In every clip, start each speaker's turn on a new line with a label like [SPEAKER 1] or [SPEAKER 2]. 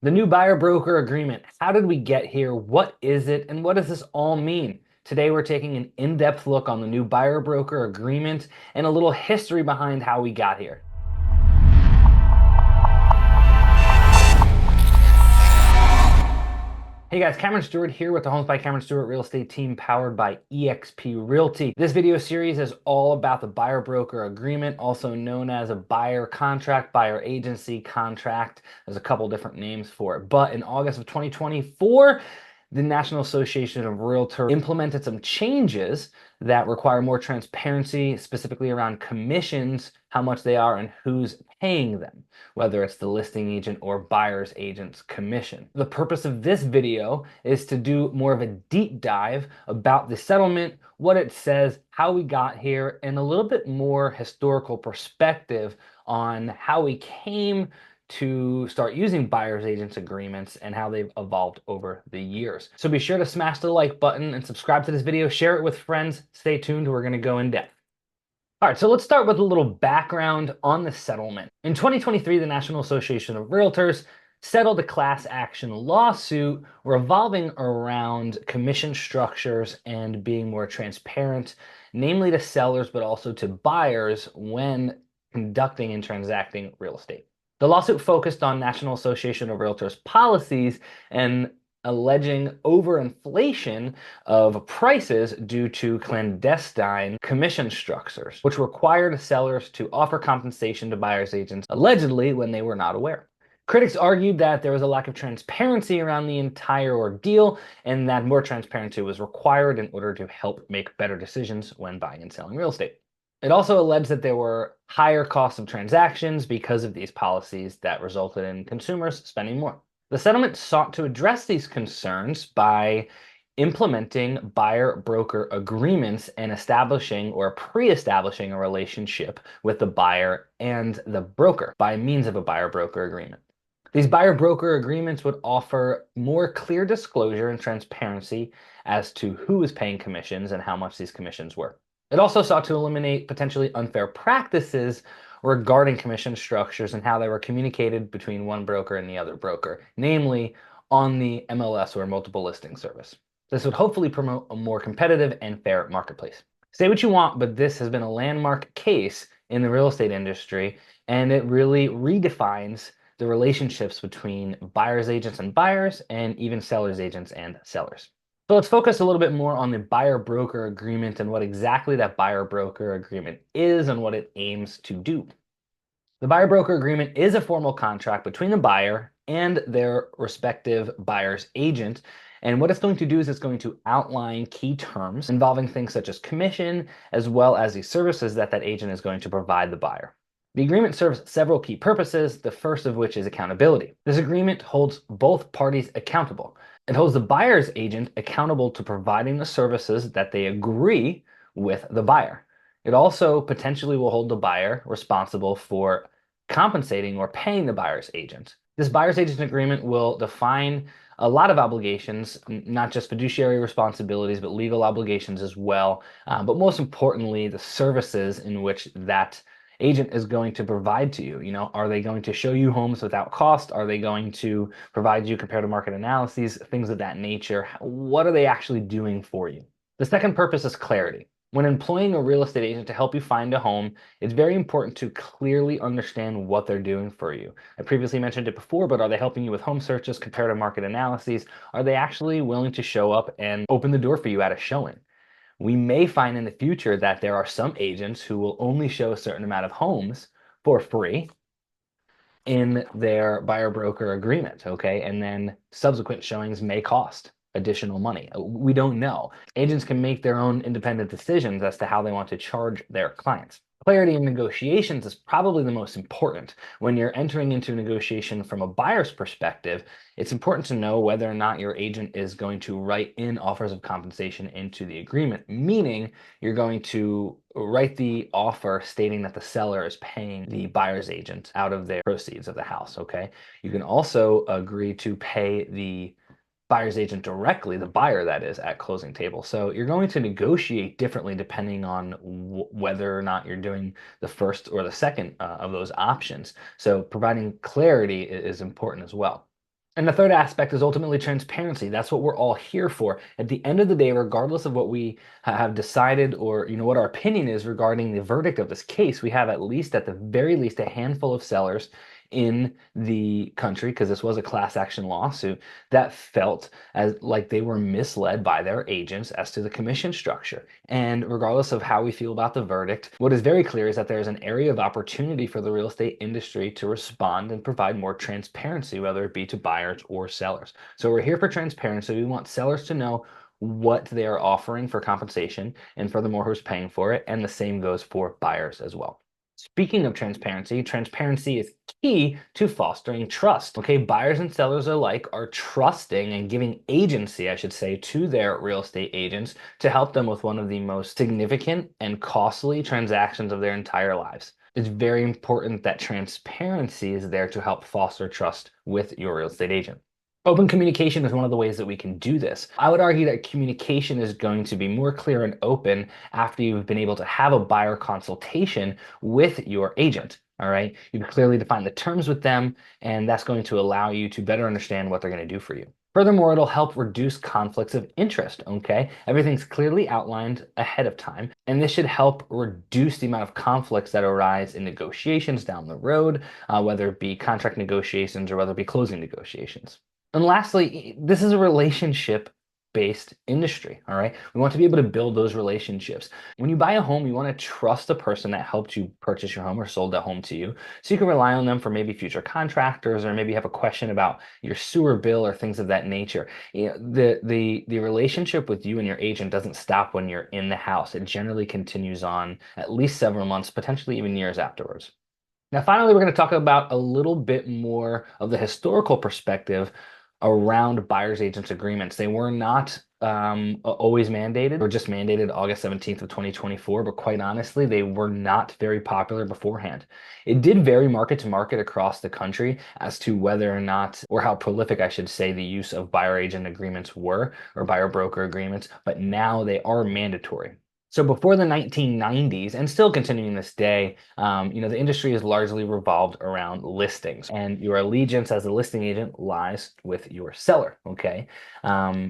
[SPEAKER 1] The new buyer broker agreement. How did we get here? What is it? And what does this all mean? Today, we're taking an in-depth look on the new buyer broker agreement and a little history behind how we got here. Hey guys, Cameron Stewart here with the Homes by Cameron Stewart Real Estate Team powered by eXp Realty. This video series is all about the buyer broker agreement, also known as a buyer contract, buyer agency contract. There's a couple different names for it. But in August of 2024, the National Association of Realtors implemented some changes that require more transparency, specifically around commissions, how much they are, and who's paying them, whether it's the listing agent or buyer's agent's commission. The purpose of this video is to do more of a deep dive about the settlement, what it says, how we got here, and a little bit more historical perspective on how we came to start using buyer's agents agreements and how they've evolved over the years. So be sure to smash the like button and subscribe to this video, share it with friends. Stay tuned, we're gonna go in depth. All right, so let's start with a little background on the settlement. In 2023, the National Association of Realtors settled a class action lawsuit revolving around commission structures and being more transparent, namely to sellers, but also to buyers when conducting and transacting real estate. The lawsuit focused on National Association of Realtors policies and alleging overinflation of prices due to clandestine commission structures, which required sellers to offer compensation to buyer's agents allegedly when they were not aware. Critics argued that there was a lack of transparency around the entire ordeal and that more transparency was required in order to help make better decisions when buying and selling real estate. It also alleged that there were higher costs of transactions because of these policies that resulted in consumers spending more. The settlement sought to address these concerns by implementing buyer-broker agreements and establishing or pre-establishing a relationship with the buyer and the broker by means of a buyer-broker agreement. These buyer-broker agreements would offer more clear disclosure and transparency as to who is paying commissions and how much these commissions were. It also sought to eliminate potentially unfair practices regarding commission structures and how they were communicated between one broker and the other broker, namely on the MLS or multiple listing service. This would hopefully promote a more competitive and fair marketplace. Say what you want, but this has been a landmark case in the real estate industry, and it really redefines the relationships between buyer's agents and buyers, and even seller's agents and sellers. So let's focus a little bit more on the buyer-broker agreement and what exactly that buyer-broker agreement is and what it aims to do. The buyer-broker agreement is a formal contract between the buyer and their respective buyer's agent. And what it's going to do is it's going to outline key terms involving things such as commission, as well as the services that that agent is going to provide the buyer. The agreement serves several key purposes, the first of which is accountability. This agreement holds both parties accountable. It holds the buyer's agent accountable to providing the services that they agree with the buyer. It also potentially will hold the buyer responsible for compensating or paying the buyer's agent. This buyer's agent agreement will define a lot of obligations, not just fiduciary responsibilities, but legal obligations as well. But most importantly, the services in which that agent is going to provide to you. Are they going to show you homes without cost? Are they going to provide you comparative market analyses, things of that nature? What are they actually doing for you? The second purpose is clarity. When employing a real estate agent to help you find a home, it's very important to clearly understand what they're doing for you. I previously mentioned it before, but are they helping you with home searches, comparative market analyses? Are they actually willing to show up and open the door for you at a showing? We may find in the future that there are some agents who will only show a certain amount of homes for free in their buyer broker agreement, okay? And then subsequent showings may cost additional money. We don't know. Agents can make their own independent decisions as to how they want to charge their clients. Clarity in negotiations is probably the most important. When you're entering into a negotiation from a buyer's perspective, it's important to know whether or not your agent is going to write in offers of compensation into the agreement, meaning you're going to write the offer stating that the seller is paying the buyer's agent out of their proceeds of the house, okay? You can also agree to pay the buyer's agent directly, the buyer that is, at closing table. So you're going to negotiate differently depending on whether or not you're doing the first or the second of those options. So providing clarity is important as well. And the third aspect is ultimately transparency. That's what we're all here for. At the end of the day, regardless of what we have decided or what our opinion is regarding the verdict of this case, we have at the very least, a handful of sellers in the country, because this was a class action lawsuit, that felt as like they were misled by their agents as to the commission structure. And regardless of how we feel about the verdict, what is very clear is that there is an area of opportunity for the real estate industry to respond and provide more transparency, whether it be to buyers or sellers. So we're here for transparency. We want sellers to know what they are offering for compensation, and furthermore, who's paying for it. And the same goes for buyers as well. Speaking of transparency, transparency is key to fostering trust. Okay, buyers and sellers alike are trusting and giving agency, I should say, to their real estate agents to help them with one of the most significant and costly transactions of their entire lives. It's very important that transparency is there to help foster trust with your real estate agent. Open communication is one of the ways that we can do this. I would argue that communication is going to be more clear and open after you've been able to have a buyer consultation with your agent. All right. You've clearly defined the terms with them, and that's going to allow you to better understand what they're going to do for you. Furthermore, it'll help reduce conflicts of interest. Okay. Everything's clearly outlined ahead of time, and this should help reduce the amount of conflicts that arise in negotiations down the road, whether it be contract negotiations or whether it be closing negotiations. And lastly, this is a relationship-based industry, all right? We want to be able to build those relationships. When you buy a home, you want to trust the person that helped you purchase your home or sold that home to you, so you can rely on them for maybe future contractors, or maybe have a question about your sewer bill or things of that nature. The relationship with you and your agent doesn't stop when you're in the house. It generally continues on at least several months, potentially even years afterwards. Now, finally, we're going to talk about a little bit more of the historical perspective around buyer's agents agreements. They were not always mandated, or just mandated August 17th of 2024, but quite honestly, they were not very popular beforehand. It did vary market to market across the country as to whether or not, or how prolific, I should say, the use of buyer agent agreements were, or buyer broker agreements, but now they are mandatory. So before the 1990s, and still continuing this day, the industry has largely revolved around listings, and your allegiance as a listing agent lies with your seller. Okay,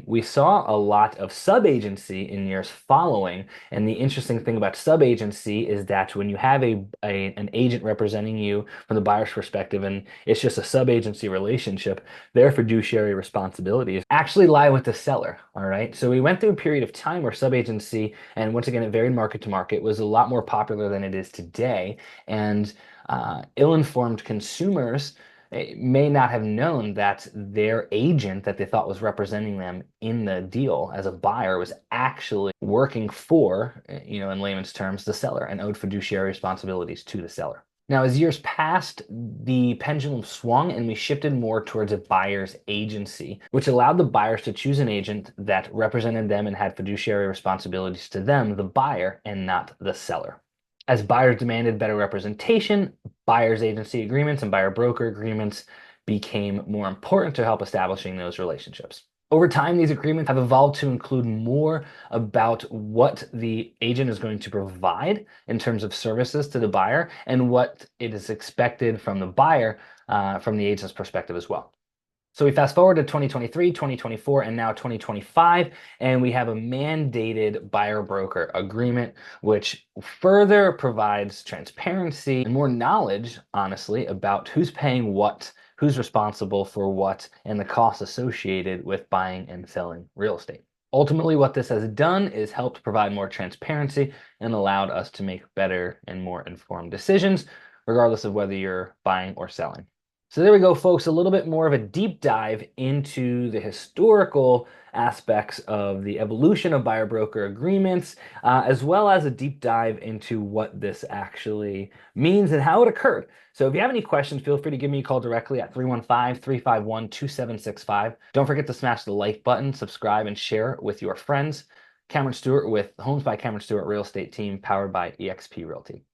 [SPEAKER 1] we saw a lot of sub-agency in years following, and the interesting thing about sub-agency is that when you have an agent representing you from the buyer's perspective, and it's just a sub-agency relationship, their fiduciary responsibilities actually lie with the seller. All right, so we went through a period of time where sub-agency, and once again, it varied market to market, was a lot more popular than it is today. And ill-informed consumers may not have known that their agent that they thought was representing them in the deal as a buyer was actually working for, in layman's terms, the seller, and owed fiduciary responsibilities to the seller. Now, as years passed, the pendulum swung and we shifted more towards a buyer's agency, which allowed the buyers to choose an agent that represented them and had fiduciary responsibilities to them, the buyer, and not the seller. As buyers demanded better representation, buyer's agency agreements and buyer broker agreements became more important to help establishing those relationships. Over time, these agreements have evolved to include more about what the agent is going to provide in terms of services to the buyer, and what it is expected from the buyer from the agent's perspective as well. So we fast forward to 2023, 2024, and now 2025, and we have a mandated buyer broker agreement, which further provides transparency and more knowledge, honestly, about who's paying what, who's responsible for what, and the costs associated with buying and selling real estate. Ultimately, what this has done is helped provide more transparency and allowed us to make better and more informed decisions, regardless of whether you're buying or selling. So there we go, folks, a little bit more of a deep dive into the historical aspects of the evolution of buyer broker agreements, as well as a deep dive into what this actually means and how it occurred. So if you have any questions, feel free to give me a call directly at 315-351-2765. Don't forget to smash the like button, subscribe, and share it with your friends. Cameron Stewart with Homes by Cameron Stewart Real Estate Team, powered by eXp Realty.